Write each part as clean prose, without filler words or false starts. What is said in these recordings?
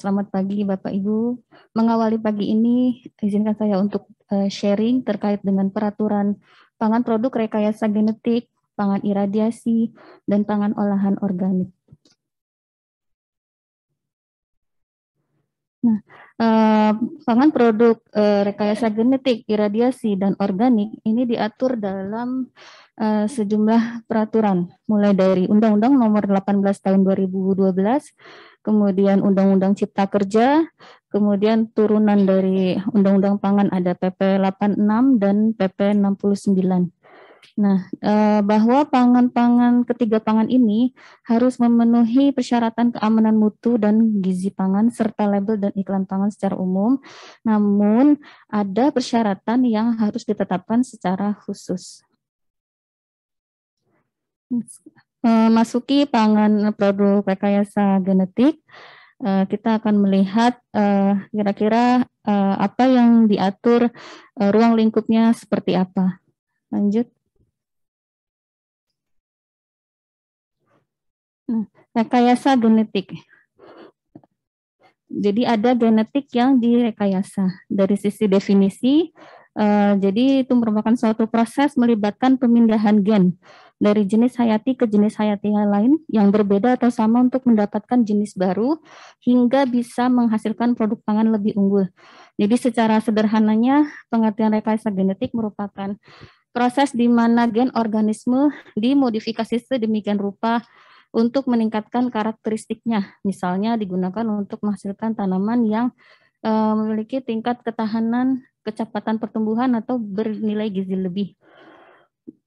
Selamat pagi Bapak Ibu. Mengawali pagi ini, izinkan saya untuk sharing terkait dengan peraturan pangan produk rekayasa genetik, pangan iradiasi, dan pangan olahan organik. Nah, pangan produk rekayasa genetik, iradiasi, dan organik ini diatur dalam sejumlah peraturan, mulai dari Undang-Undang Nomor 18 Tahun 2012, kemudian Undang-Undang Cipta Kerja, kemudian turunan dari Undang-Undang Pangan ada PP 86 dan PP 69. Nah, bahwa pangan-pangan ketiga pangan ini harus memenuhi persyaratan keamanan mutu dan gizi pangan serta label dan iklan pangan secara umum. Namun, ada persyaratan yang harus ditetapkan secara khusus. Masuki pangan produk rekayasa genetik, kita akan melihat kira-kira apa yang diatur, ruang lingkupnya seperti apa. Lanjut. Rekayasa genetik. Jadi ada genetik yang direkayasa. Dari sisi definisi, jadi itu merupakan suatu proses melibatkan pemindahan gen dari jenis hayati ke jenis hayati yang lain yang berbeda atau sama untuk mendapatkan jenis baru hingga bisa menghasilkan produk pangan lebih unggul. Jadi secara sederhananya pengertian rekayasa genetik merupakan proses di mana gen organisme dimodifikasi sedemikian rupa untuk meningkatkan karakteristiknya, misalnya digunakan untuk menghasilkan tanaman yang memiliki tingkat ketahanan, kecepatan pertumbuhan atau bernilai gizi lebih.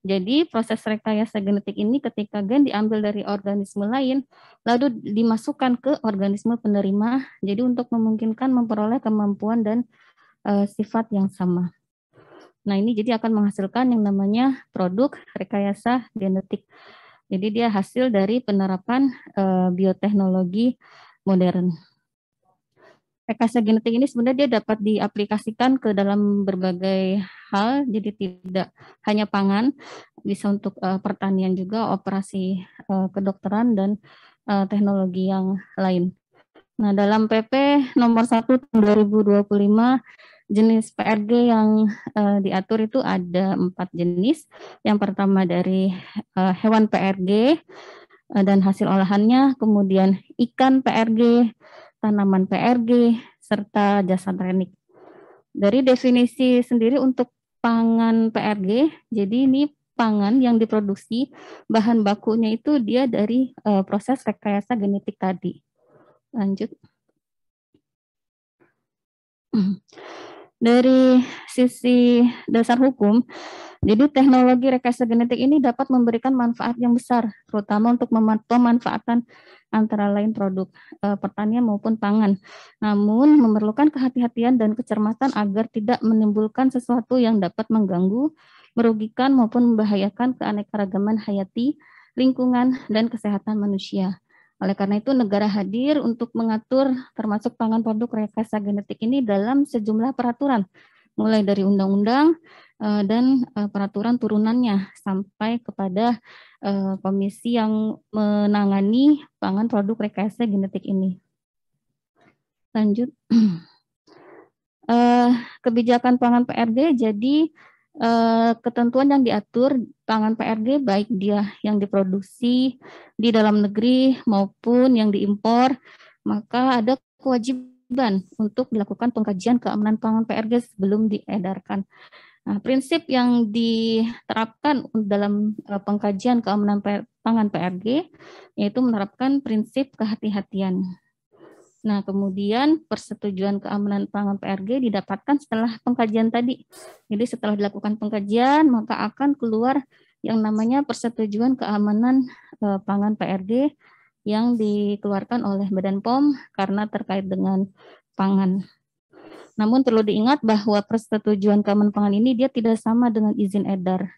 Jadi proses rekayasa genetik ini ketika gen diambil dari organisme lain, lalu dimasukkan ke organisme penerima, jadi untuk memungkinkan memperoleh kemampuan dan sifat yang sama. Nah ini jadi akan menghasilkan yang namanya produk rekayasa genetik. Jadi dia hasil dari penerapan bioteknologi modern. Rekayasa genetik ini sebenarnya dia dapat diaplikasikan ke dalam berbagai hal, jadi tidak hanya pangan, bisa untuk pertanian juga, operasi kedokteran, dan teknologi yang lain. Nah, dalam PP nomor 1 tahun 2025, jenis PRG yang diatur itu ada 4 jenis. Yang pertama dari hewan PRG dan hasil olahannya, kemudian ikan PRG, tanaman PRG, serta jasa training. Dari definisi sendiri untuk pangan PRG, jadi ini pangan yang diproduksi, bahan bakunya itu dia dari proses rekayasa genetik tadi. Lanjut. Dari sisi dasar hukum, jadi teknologi rekayasa genetik ini dapat memberikan manfaat yang besar, terutama untuk pemanfaatan antara lain produk pertanian maupun pangan. Namun memerlukan kehati-hatian dan kecermatan agar tidak menimbulkan sesuatu yang dapat mengganggu, merugikan maupun membahayakan keanekaragaman hayati, lingkungan, dan kesehatan manusia. Oleh karena itu, negara hadir untuk mengatur termasuk pangan produk rekayasa genetik ini dalam sejumlah peraturan, mulai dari undang-undang dan peraturan turunannya sampai kepada komisi yang menangani pangan produk rekayasa genetik ini. Lanjut. Kebijakan pangan PRG, jadi ketentuan yang diatur pangan PRG baik dia yang diproduksi di dalam negeri maupun yang diimpor, maka ada kewajiban untuk dilakukan pengkajian keamanan pangan PRG sebelum diedarkan. Nah, prinsip yang diterapkan dalam pengkajian keamanan pangan PRG yaitu menerapkan prinsip kehati-hatian. Nah, kemudian persetujuan keamanan pangan PRG didapatkan setelah pengkajian tadi. Jadi setelah dilakukan pengkajian, maka akan keluar yang namanya persetujuan keamanan pangan PRG yang dikeluarkan oleh Badan POM karena terkait dengan pangan. Namun perlu diingat bahwa persetujuan keamanan pangan ini dia tidak sama dengan izin edar.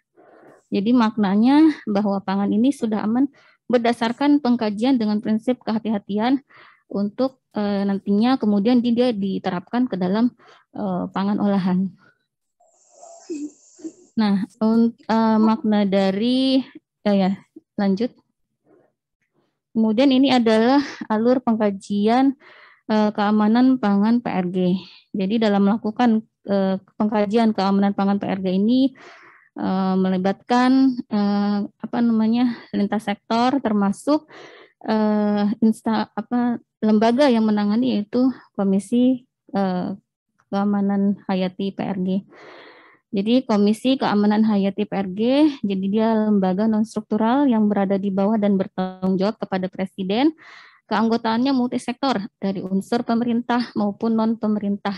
Jadi maknanya bahwa pangan ini sudah aman berdasarkan pengkajian dengan prinsip kehati-hatian untuk nantinya kemudian dia diterapkan ke dalam pangan olahan. Nah, makna dari lanjut. Kemudian ini adalah alur pengkajian keamanan pangan PRG. Jadi dalam melakukan pengkajian keamanan pangan PRG ini melibatkan lintas sektor termasuk lembaga yang menangani, yaitu Komisi Keamanan Hayati PRG. Jadi Komisi Keamanan Hayati PRG, jadi dia lembaga non struktural yang berada di bawah dan bertanggung jawab kepada Presiden. Keanggotaannya multisektor dari unsur pemerintah maupun non pemerintah.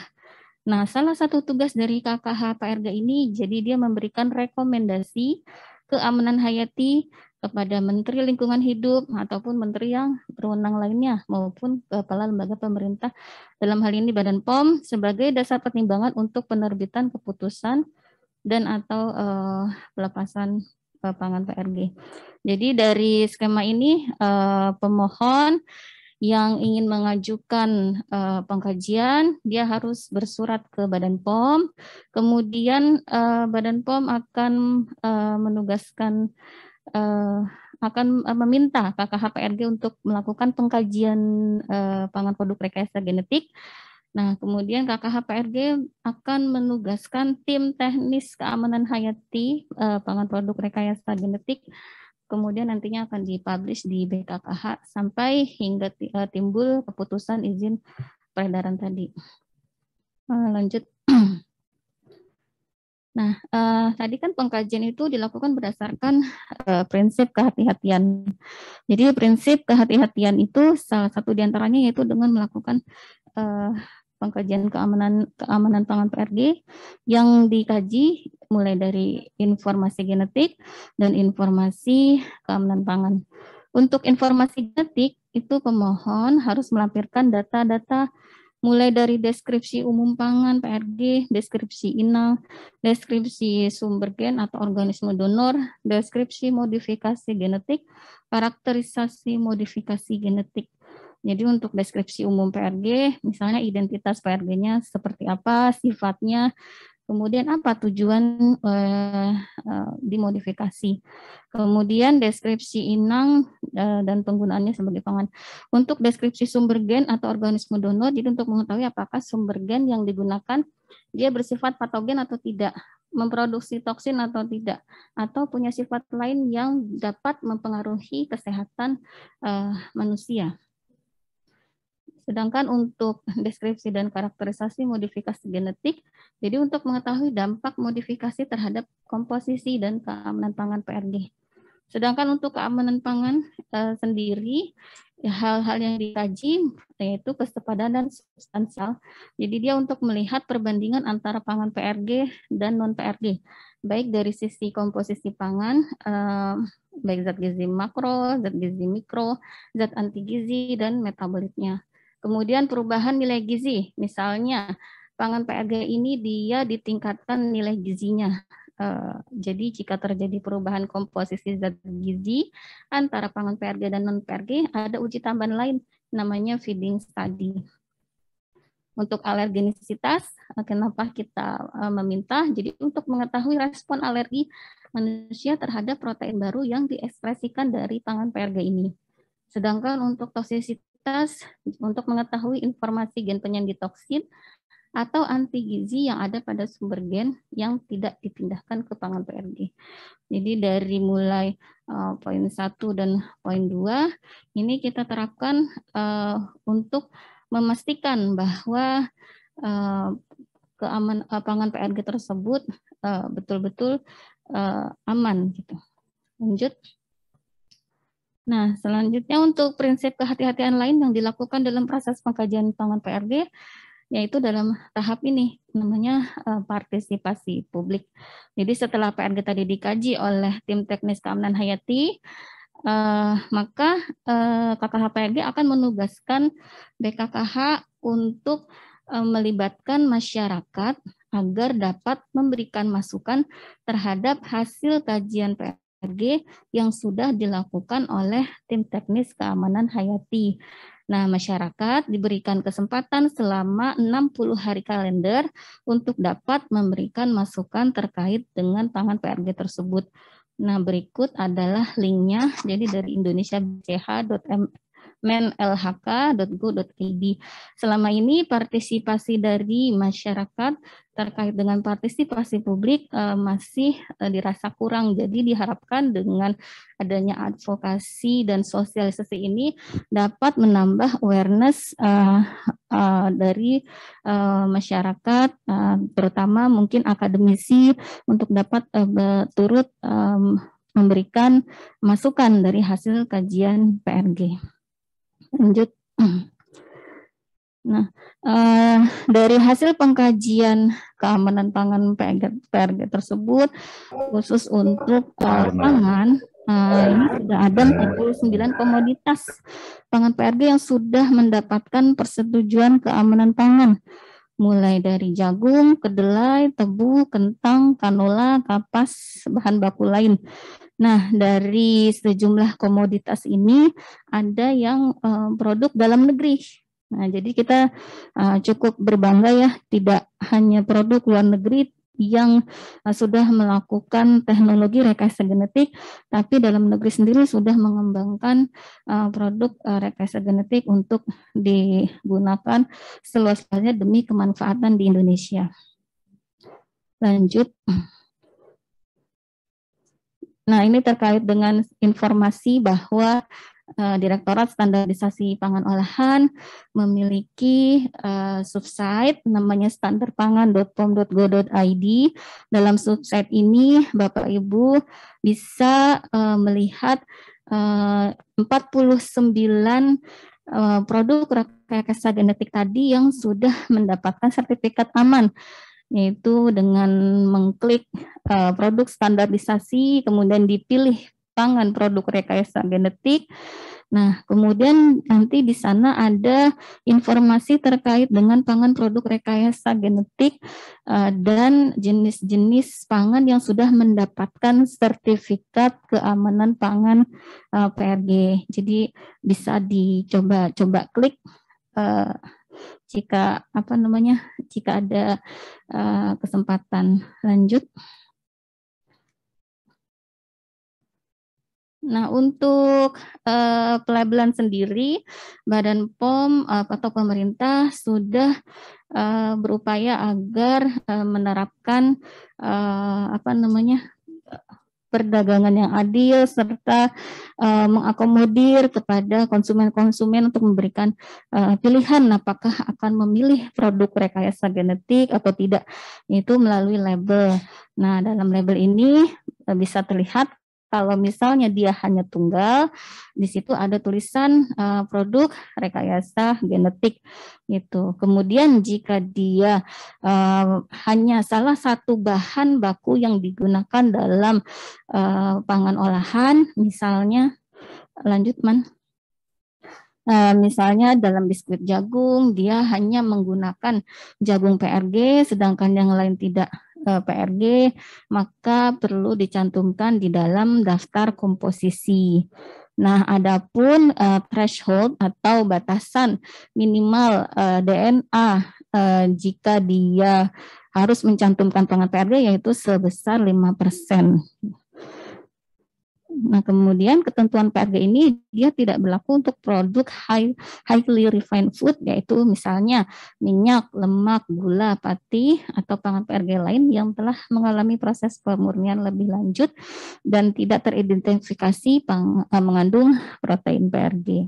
Nah, salah satu tugas dari KKH PRG ini, jadi dia memberikan rekomendasi keamanan hayati kepada Menteri Lingkungan Hidup ataupun menteri yang berwenang lainnya maupun kepala lembaga pemerintah, dalam hal ini Badan POM, sebagai dasar pertimbangan untuk penerbitan keputusan dan atau pelepasan pangan PRG. Jadi dari skema ini pemohon yang ingin mengajukan pengkajian, dia harus bersurat ke Badan POM, kemudian Badan POM akan menugaskan, akan meminta KKH PRG untuk melakukan pengkajian pangan produk rekayasa genetik. Nah, kemudian KKH PRG akan menugaskan tim teknis keamanan hayati pangan produk rekayasa genetik, kemudian nantinya akan dipublish di BKKH sampai hingga timbul keputusan izin peredaran tadi. Lanjut. Nah, tadi kan pengkajian itu dilakukan berdasarkan prinsip kehati-hatian. Jadi prinsip kehati-hatian itu salah satu diantaranya yaitu dengan melakukan pengkajian keamanan pangan PRG yang dikaji mulai dari informasi genetik dan informasi keamanan pangan. Untuk informasi genetik itu pemohon harus melampirkan data-data mulai dari deskripsi umum pangan PRG, deskripsi inang, deskripsi sumber gen atau organisme donor, deskripsi modifikasi genetik, karakterisasi modifikasi genetik. Jadi untuk deskripsi umum PRG, misalnya identitas PRG-nya seperti apa, sifatnya, kemudian apa tujuan dimodifikasi. Kemudian deskripsi inang dan penggunaannya sebagai pangan. Untuk deskripsi sumber gen atau organisme donor, jadi untuk mengetahui apakah sumber gen yang digunakan dia bersifat patogen atau tidak, memproduksi toksin atau tidak, atau punya sifat lain yang dapat mempengaruhi kesehatan manusia. Sedangkan untuk deskripsi dan karakterisasi modifikasi genetik, jadi untuk mengetahui dampak modifikasi terhadap komposisi dan keamanan pangan PRG. Sedangkan untuk keamanan pangan sendiri, hal-hal yang dikaji yaitu kesepadan substansial. Jadi dia untuk melihat perbandingan antara pangan PRG dan non-PRG, baik dari sisi komposisi pangan, baik zat gizi makro, zat gizi mikro, zat anti gizi, dan metabolitnya. Kemudian perubahan nilai gizi, misalnya pangan PRG ini dia ditingkatkan nilai gizinya. Jadi jika terjadi perubahan komposisi zat gizi antara pangan PRG dan non-PRG, ada uji tambahan lain namanya feeding study. Untuk alergenisitas, kenapa kita meminta? Jadi untuk mengetahui respon alergi manusia terhadap protein baru yang diekspresikan dari pangan PRG ini. Sedangkan untuk toksisitas, untuk mengetahui informasi gen penyandi toksin atau anti gizi yang ada pada sumber gen yang tidak dipindahkan ke pangan PRG. Jadi dari mulai poin 1 dan poin 2 ini kita terapkan untuk memastikan bahwa pangan PRG tersebut betul-betul aman gitu. Lanjut. Nah, selanjutnya untuk prinsip kehati-hatian lain yang dilakukan dalam proses pengkajian pangan PRG, yaitu dalam tahap ini, namanya partisipasi publik. Jadi setelah PRG tadi dikaji oleh tim teknis keamanan hayati, maka KKH PRG akan menugaskan BKKH untuk melibatkan masyarakat agar dapat memberikan masukan terhadap hasil kajian PRG yang sudah dilakukan oleh tim teknis keamanan hayati. Nah, masyarakat diberikan kesempatan selama 60 hari kalender untuk dapat memberikan masukan terkait dengan pangan PRG tersebut. Nah, berikut adalah linknya, jadi dari indonesiabch.mk menlhk.go.id. Selama ini partisipasi dari masyarakat terkait dengan partisipasi publik masih dirasa kurang. Jadi diharapkan dengan adanya advokasi dan sosialisasi ini dapat menambah awareness dari masyarakat, terutama mungkin akademisi, untuk dapat turut memberikan masukan dari hasil kajian PRG. Lanjut. Nah, dari hasil pengkajian keamanan pangan PRG tersebut, khusus untuk pangan, ini sudah ada 49 komoditas pangan PRG yang sudah mendapatkan persetujuan keamanan pangan, mulai dari jagung, kedelai, tebu, kentang, kanola, kapas, bahan baku lain. Nah, dari sejumlah komoditas ini ada yang produk dalam negeri. Nah, jadi kita cukup berbangga ya, tidak hanya produk luar negeri yang sudah melakukan teknologi rekayasa genetik, tapi dalam negeri sendiri sudah mengembangkan produk rekayasa genetik untuk digunakan seluas-luasnya demi kemanfaatan di Indonesia. Lanjut. Nah, ini terkait dengan informasi bahwa Direktorat Standarisasi Pangan Olahan memiliki subsite namanya standarpangan.pom.go.id. Dalam subsite ini Bapak Ibu bisa melihat 49 produk rekayasa genetik tadi yang sudah mendapatkan sertifikat aman, yaitu dengan mengklik produk standarisasi, kemudian dipilih pangan produk rekayasa genetik. Nah, kemudian nanti di sana ada informasi terkait dengan pangan produk rekayasa genetik dan jenis-jenis pangan yang sudah mendapatkan sertifikat keamanan pangan PRG. Jadi bisa dicoba klik jika ada kesempatan. Lanjut. Nah, untuk pelabelan sendiri, Badan POM atau pemerintah sudah berupaya agar menerapkan perdagangan yang adil serta mengakomodir kepada konsumen-konsumen untuk memberikan pilihan apakah akan memilih produk rekayasa genetik atau tidak, itu melalui label. Nah, dalam label ini bisa terlihat kalau misalnya dia hanya tunggal, di situ ada tulisan produk rekayasa genetik gitu. Kemudian jika dia hanya salah satu bahan baku yang digunakan dalam pangan olahan, misalnya lanjut Man. Misalnya dalam biskuit jagung, dia hanya menggunakan jagung PRG, sedangkan yang lain tidak PRG, maka perlu dicantumkan di dalam daftar komposisi. Nah, adapun threshold atau batasan minimal DNA jika dia harus mencantumkan pangan PRG yaitu sebesar 5%. Nah, kemudian ketentuan PRG ini dia tidak berlaku untuk produk highly refined food, yaitu misalnya minyak, lemak, gula, pati, atau pangan PRG lain yang telah mengalami proses pemurnian lebih lanjut dan tidak teridentifikasi mengandung protein PRG.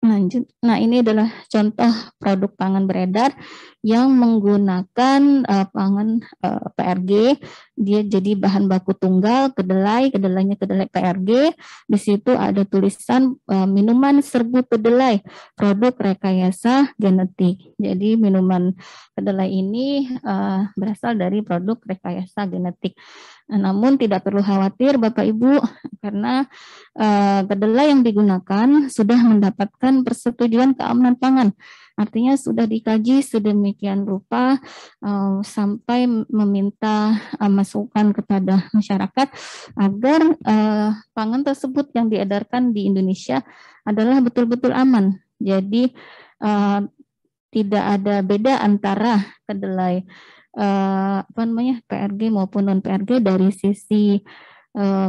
Lanjut. Nah, ini adalah contoh produk pangan beredar yang menggunakan pangan PRG. Dia jadi bahan baku tunggal, kedelainya kedelai PRG. Di situ ada tulisan minuman serbu kedelai, produk rekayasa genetik. Jadi minuman kedelai ini berasal dari produk rekayasa genetik. Namun tidak perlu khawatir Bapak Ibu, karena kedelai yang digunakan sudah mendapatkan persetujuan keamanan pangan. Artinya sudah dikaji sedemikian rupa sampai meminta masukan kepada masyarakat agar pangan tersebut yang diedarkan di Indonesia adalah betul-betul aman. Jadi tidak ada beda antara kedelai PRG maupun non PRG dari sisi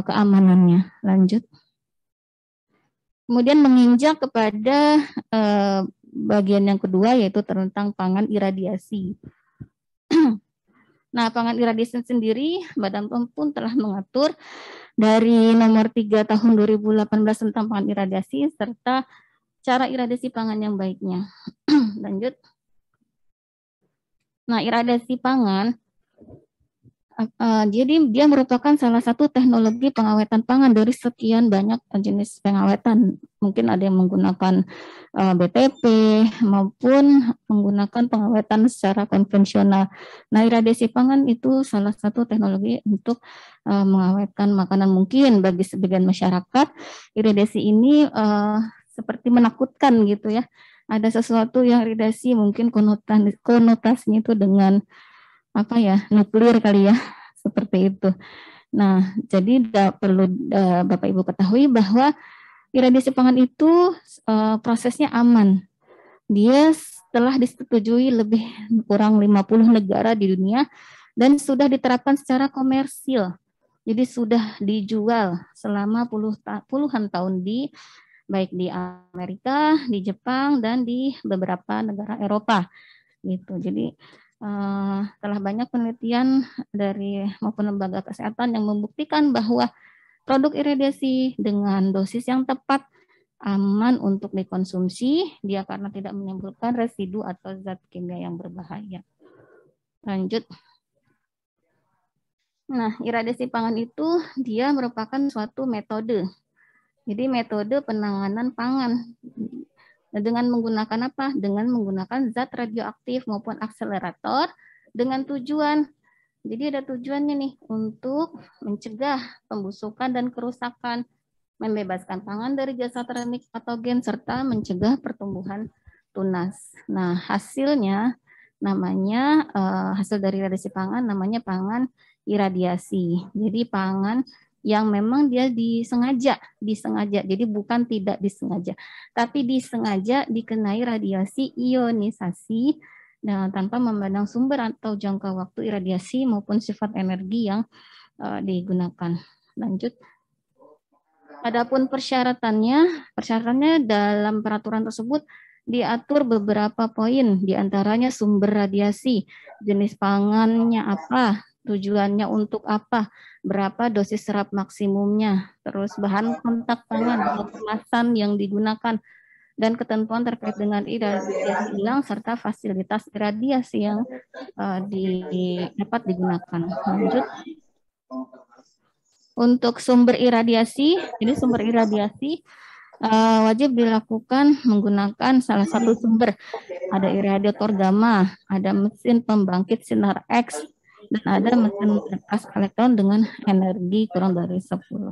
keamanannya. Lanjut. Kemudian menginjak kepada bagian yang kedua, yaitu tentang pangan iradiasi. Nah, pangan iradiasi sendiri, Badan POM pun telah mengatur dari nomor 3 tahun 2018 tentang pangan iradiasi, serta cara iradiasi pangan yang baiknya. Lanjut. Nah, iradiasi pangan, jadi dia merupakan salah satu teknologi pengawetan pangan dari sekian banyak jenis pengawetan. Mungkin ada yang menggunakan BTP maupun menggunakan pengawetan secara konvensional. Nah, iradiasi pangan itu salah satu teknologi untuk mengawetkan makanan. Mungkin bagi sebagian masyarakat, iradiasi ini seperti menakutkan gitu ya. Ada sesuatu yang iradiasi mungkin konotasinya itu dengan apa ya, nuklir kali ya, seperti itu. Nah, jadi perlu Bapak Ibu ketahui bahwa iradiasi pangan itu prosesnya aman. Dia telah disetujui lebih kurang 50 negara di dunia dan sudah diterapkan secara komersil. Jadi sudah dijual selama puluhan tahun baik di Amerika, di Jepang, dan di beberapa negara Eropa. Gitu. Jadi telah banyak penelitian dari maupun lembaga kesehatan yang membuktikan bahwa produk iradiasi dengan dosis yang tepat aman untuk dikonsumsi, dia karena tidak menimbulkan residu atau zat kimia yang berbahaya. Lanjut. Nah, iradiasi pangan itu dia merupakan suatu metode. Jadi metode penanganan pangan. Dengan menggunakan apa? Dengan menggunakan zat radioaktif maupun akselerator dengan tujuan. Jadi ada tujuannya nih untuk mencegah pembusukan dan kerusakan, membebaskan pangan dari zat remik patogen, serta mencegah pertumbuhan tunas. Nah, hasilnya namanya hasil dari radiasi pangan namanya pangan iradiasi. Jadi pangan yang memang dia disengaja. Jadi bukan tidak disengaja, tapi disengaja dikenai radiasi ionisasi tanpa memandang sumber atau jangka waktu iradiasi maupun sifat energi yang digunakan. Lanjut. Adapun persyaratannya dalam peraturan tersebut diatur beberapa poin, diantaranya sumber radiasi, jenis pangannya apa, tujuannya untuk apa, berapa dosis serap maksimumnya, terus bahan kontak pangan atau kemasan yang digunakan, dan ketentuan terkait dengan iradiasi hilang serta fasilitas iradiasi yang dapat digunakan. Lanjut. Untuk sumber iradiasi, ini sumber iradiasi wajib dilakukan menggunakan salah satu sumber. Ada iradiator gamma, ada mesin pembangkit sinar X, dan ada mesin berkas elektron dengan energi kurang dari 10.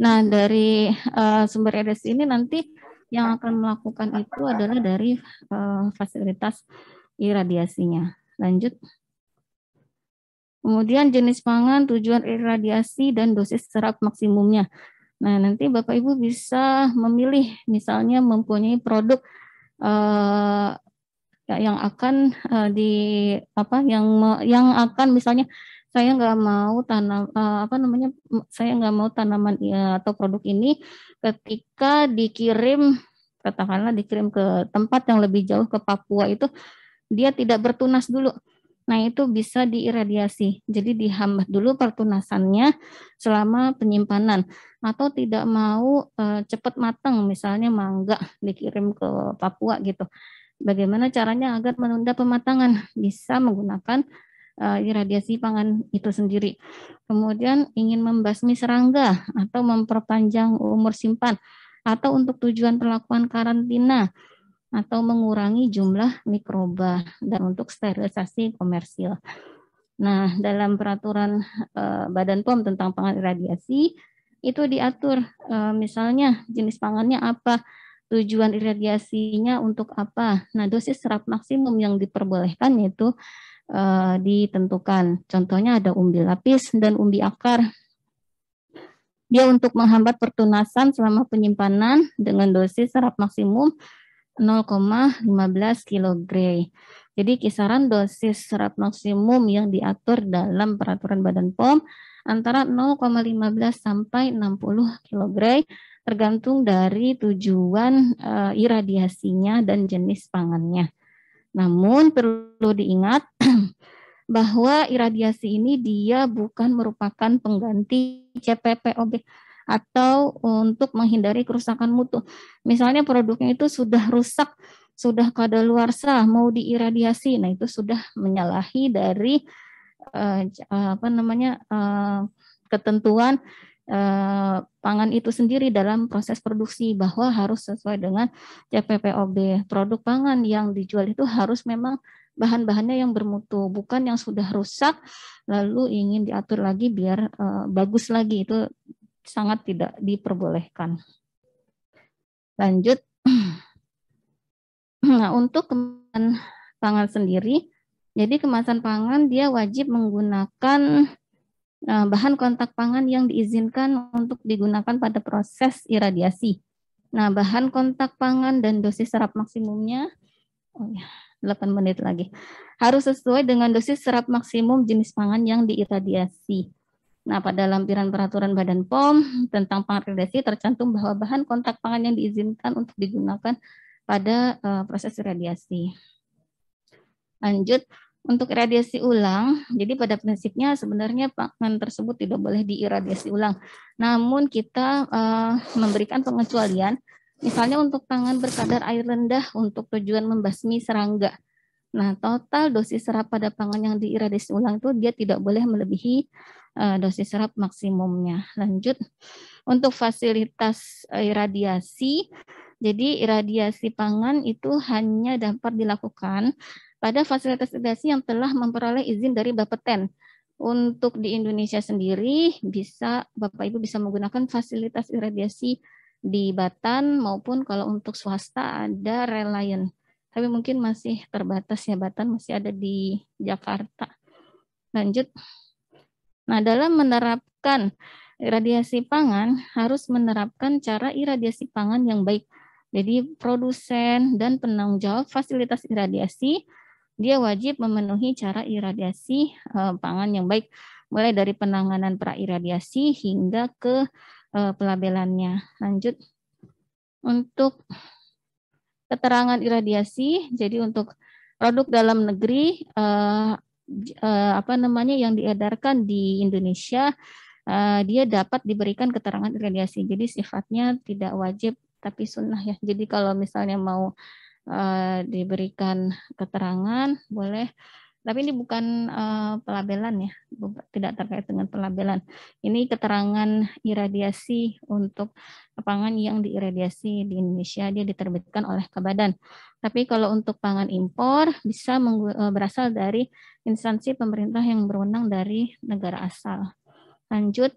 Nah, dari sumber iradiasi ini nanti yang akan melakukan itu adalah dari fasilitas iradiasinya. Lanjut. Kemudian jenis pangan, tujuan iradiasi, dan dosis serap maksimumnya. Nah, nanti Bapak Ibu bisa memilih, misalnya mempunyai produk yang akan yang akan misalnya saya nggak mau saya nggak mau tanaman atau produk ini ketika dikirim, katakanlah dikirim ke tempat yang lebih jauh ke Papua itu dia tidak bertunas dulu. Nah, itu bisa diiradiasi. Jadi dihambat dulu pertunasannya selama penyimpanan. Atau tidak mau cepat matang, misalnya mangga dikirim ke Papua gitu. Bagaimana caranya agar menunda pematangan? Bisa menggunakan iradiasi pangan itu sendiri. Kemudian ingin membasmi serangga atau memperpanjang umur simpan. Atau untuk tujuan perlakuan karantina atau mengurangi jumlah mikroba dan untuk sterilisasi komersil. Nah, dalam peraturan Badan POM tentang pangan iradiasi itu diatur misalnya jenis pangannya apa, tujuan iradiasinya untuk apa. Nah, dosis serap maksimum yang diperbolehkan yaitu ditentukan. Contohnya ada umbi lapis dan umbi akar. Dia untuk menghambat pertunasan selama penyimpanan dengan dosis serap maksimum 0,15 kg. Jadi kisaran dosis serap maksimum yang diatur dalam peraturan Badan POM antara 0,15 sampai 60 kg tergantung dari tujuan iradiasinya dan jenis pangannya. Namun perlu diingat bahwa iradiasi ini dia bukan merupakan pengganti CPPOB atau untuk menghindari kerusakan mutu. Misalnya produknya itu sudah rusak, sudah kadaluarsa, mau diiradiasi, nah itu sudah menyalahi dari ketentuan pangan itu sendiri dalam proses produksi, bahwa harus sesuai dengan CPPOB. Produk pangan yang dijual itu harus memang bahan-bahannya yang bermutu, bukan yang sudah rusak lalu ingin diatur lagi biar bagus lagi, itu sangat tidak diperbolehkan. Lanjut. Nah, untuk kemasan pangan sendiri, jadi kemasan pangan dia wajib menggunakan bahan kontak pangan yang diizinkan untuk digunakan pada proses iradiasi. Nah, bahan kontak pangan dan dosis serap maksimumnya, 8 menit lagi, harus sesuai dengan dosis serap maksimum jenis pangan yang diiradiasi. Nah, pada lampiran peraturan Badan POM tentang pangan iradiasi tercantum bahwa bahan kontak pangan yang diizinkan untuk digunakan pada proses iradiasi. Lanjut, untuk iradiasi ulang, jadi pada prinsipnya sebenarnya pangan tersebut tidak boleh diiradiasi ulang. Namun kita memberikan pengecualian, misalnya untuk pangan berkadar air rendah untuk tujuan membasmi serangga. Nah, total dosis serap pada pangan yang diiradiasi ulang itu dia tidak boleh melebihi dosis serap maksimumnya. Lanjut, untuk fasilitas iradiasi, jadi iradiasi pangan itu hanya dapat dilakukan pada fasilitas iradiasi yang telah memperoleh izin dari Bapeten. Untuk di Indonesia sendiri, bisa Bapak Ibu bisa menggunakan fasilitas iradiasi di Batan, maupun kalau untuk swasta ada Reliant. Tapi mungkin masih terbatas ya, Batan masih ada di Jakarta. Lanjut. Nah, dalam menerapkan iradiasi pangan harus menerapkan cara iradiasi pangan yang baik. Jadi produsen dan penanggung jawab fasilitas iradiasi dia wajib memenuhi cara iradiasi pangan yang baik, mulai dari penanganan pra-iradiasi hingga ke pelabelannya. Lanjut. Untuk keterangan iradiasi, jadi untuk produk dalam negeri yang diedarkan di Indonesia, dia dapat diberikan keterangan iradiasi. Jadi sifatnya tidak wajib tapi sunnah ya. Jadi kalau misalnya mau diberikan keterangan boleh, tapi ini bukan pelabelan ya, tidak terkait dengan pelabelan. Ini keterangan iradiasi untuk pangan yang diiradiasi di Indonesia, dia diterbitkan oleh Kabadan. Tapi kalau untuk pangan impor bisa berasal dari instansi pemerintah yang berwenang dari negara asal. Lanjut,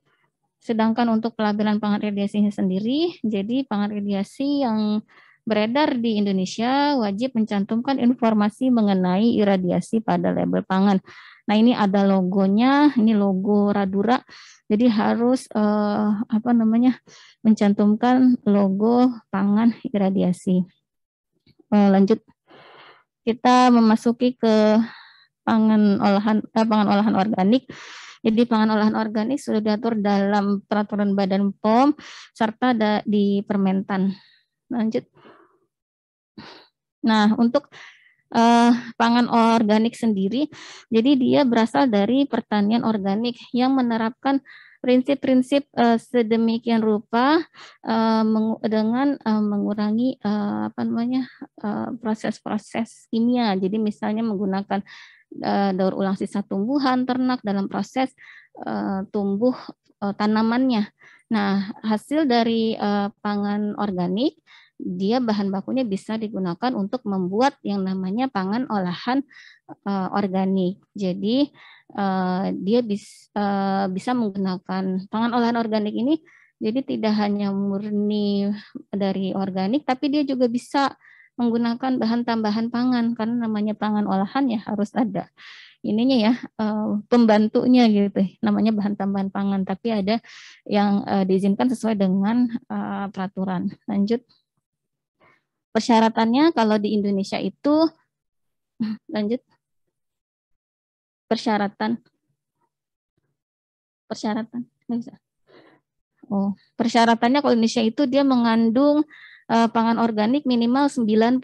sedangkan untuk pelabelan pangan iradiasinya sendiri, jadi pangan iradiasi yang beredar di Indonesia wajib mencantumkan informasi mengenai iradiasi pada label pangan. Nah, ini ada logonya, ini logo Radura. Jadi harus mencantumkan logo pangan iradiasi. Lanjut, kita memasuki ke pangan olahan organik. Jadi pangan olahan organik sudah diatur dalam peraturan Badan POM serta di Permentan. Lanjut. Nah, untuk pangan organik sendiri, jadi dia berasal dari pertanian organik yang menerapkan prinsip-prinsip sedemikian rupa dengan mengurangi proses-proses kimia. Jadi misalnya menggunakan daur ulang sisa tumbuhan ternak dalam proses tumbuh tanamannya. Nah, hasil dari pangan organik, dia bahan bakunya bisa digunakan untuk membuat yang namanya pangan olahan organik. Jadi dia bisa menggunakan pangan olahan organik ini, jadi tidak hanya murni dari organik, tapi dia juga bisa menggunakan bahan tambahan pangan, karena namanya pangan olahan ya harus ada ininya ya, pembantunya gitu, namanya bahan tambahan pangan, tapi ada yang diizinkan sesuai dengan peraturan. Lanjut. Persyaratannya kalau di Indonesia itu, lanjut, persyaratan Persyaratan, nggak bisa. Oh, persyaratannya kalau Indonesia itu dia mengandung pangan organik minimal 95%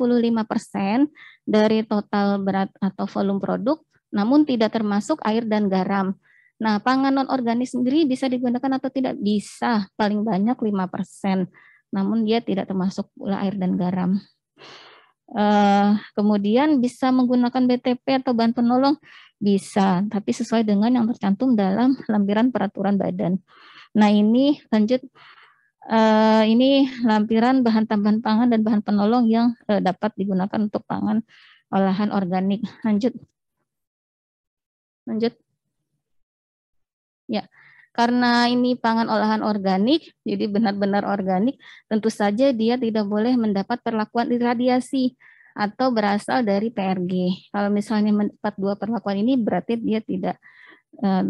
dari total berat atau volume produk, namun tidak termasuk air dan garam. Nah, pangan non-organik sendiri bisa digunakan atau tidak? Bisa, paling banyak 5%. Namun dia tidak termasuk pula air dan garam. Kemudian bisa menggunakan BTP atau bahan penolong? Bisa, tapi sesuai dengan yang tercantum dalam lampiran peraturan badan. Nah, ini lanjut. Ini lampiran bahan tambahan pangan dan bahan penolong yang dapat digunakan untuk pangan olahan organik. Lanjut. Ya, karena ini pangan olahan organik, jadi benar-benar organik, tentu saja dia tidak boleh mendapat perlakuan irradiasi atau berasal dari PRG. Kalau misalnya mendapat dua perlakuan ini, berarti dia tidak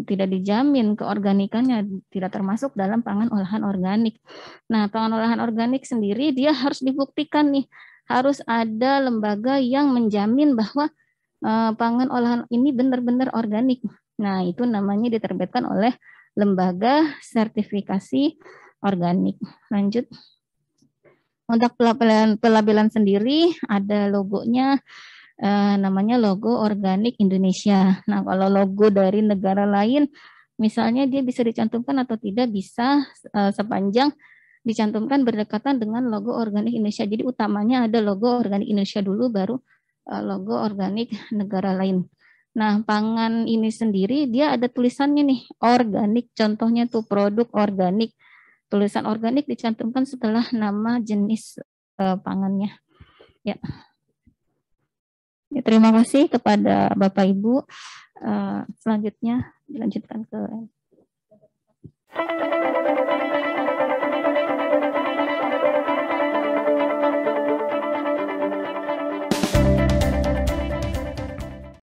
dijamin keorganikannya, tidak termasuk dalam pangan olahan organik. Nah, pangan olahan organik sendiri dia harus dibuktikan nih, harus ada lembaga yang menjamin bahwa pangan olahan ini benar-benar organik. Nah, itu namanya diterbitkan oleh lembaga sertifikasi organik. Lanjut. Untuk pelabelan sendiri ada logonya, namanya logo organik Indonesia. Nah, kalau logo dari negara lain, misalnya dia bisa dicantumkan atau tidak, bisa sepanjang dicantumkan berdekatan dengan logo organik Indonesia. Jadi utamanya ada logo organik Indonesia dulu, baru logo organik negara lain. Nah, pangan ini sendiri dia ada tulisannya nih, organik. Contohnya tuh produk organik. Tulisan organik dicantumkan setelah nama jenis pangannya. Ya. Ya, terima kasih kepada Bapak Ibu. Selanjutnya dilanjutkan ke